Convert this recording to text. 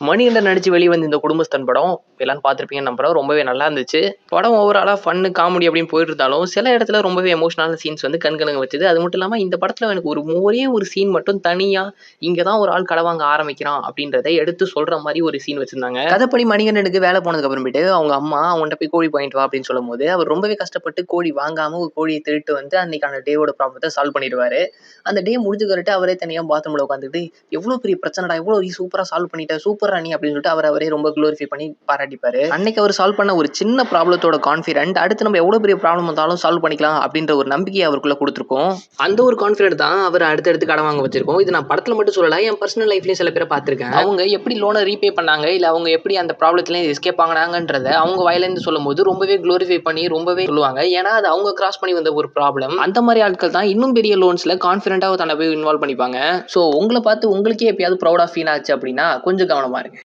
மணிகண்டன் நடிச்சு வெளிய வந்த இந்த குடும்பஸ்தன் படம் எல்லாரும் பார்த்துருப்பீங்கன்னு நம்புறேன். ரொம்பவே நல்லா இருந்துச்சு. படம் ஓவராலா ஃபன்னு, காமெடி அப்படின்னு போயிட்டு இருந்தாலும், சில இடத்துல ரொம்பவே எமோஷனலான சீன்ஸ் வந்து கண்கலங்க வச்சது. அது மட்டும் இல்லாம இந்த படத்துல எனக்கு ஒரே ஒரு சீன் மட்டும் தனியா, இங்க தான் ஒரு ஆள் கள வாங்க ஆரம்பிக்கிறான் அப்படின்றத எடுத்து சொல்ற மாரி ஒரு சீன் வச்சிருந்தாங்க. கதைப்படி மணிகண்டனுக்கு வேலை போனதுக்கு அப்புறமேட்டு அவங்க அம்மா அவன்கிட்ட போய் கோழி வாங்கிட்டு வா அப்படின்னு சொல்லும்போது, அவர் ரொம்பவே கஷ்டப்பட்டு கோழி வாங்காம ஒரு கோழிய திருட்டு வந்து அன்னைக்கான டேவோட ப்ராப்ளத்த சால்வ் பண்ணிடுவாரு. அந்த டே முடிஞ்ச கரெக்ட்டா அவரே தனியா பாத்ரூம்ல உட்காந்துட்டு, "எவ்ளோ பெரிய பிரச்சனைடா! எவ்ளோ சூப்பரா சால்வ் பண்ணிட்ட! சூப்பர்ரா நீ" அப்படின்னு சொல்லிட்டு அவரே ரொம்ப குளோரிஃபை பண்ணி பாராட்டிப்பாரு. அன்னைக்கு அவர் சால்வ் பண்ண ஒரு சின்ன ப்ராப்ளத்தோட கான்ஃபிடென்ட், அடுத்து நம்ம எவ்ளோ பெரிய ப்ராப்ளம் வந்தாலும் சால்வ் பண்ணிக்கலாம் அப்படின்ற ஒரு நம்பிக்கைய அவருக்குள்ள குடுத்திருக்கும். அந்த ஒரு கான்ஃபிடென்ட் தான் அவர அடுத்தடுத்து கடன் வாங்க வச்சிருக்கும். இது நான் படத்துல மட்டும் சொல்லல, என் பர்சனல் லைஃப்லயும் சில பேர பார்த்திருக்கேன். அவங்க எப்படி லோன ரீபே பண்ணாங்க, இல்ல அவங்க எப்படி அந்த ப்ராப்ளத்திலருந்து எஸ்கேப் ஆகுனாங்கன்றத அவங்க வாயிலேருந்து சொல்லும்போது ரொம்பவே குளோரிஃபை பண்ணி ரொம்பவே சொல்லுவாங்க. ஏன்னா, அது அவங்க கிராஸ் பண்ணி வந்த ஒரு ப்ராப்ளம். அந்த மாரி ஆட்கள் தான் இன்னும் பெரிய லோன்ஸ்ல கான்ஃபிடென்ட்டா தன்னை போய் இன்வால்வ் பண்ணிப்பாங்க. சோ உங்கள பார்த்து உங்களுக்கே எப்பயாவது ப்ரவுடா ஃபீல் ஆச்சு அப்படின்னா, கொஞ்சம் கவனமா இருங்க.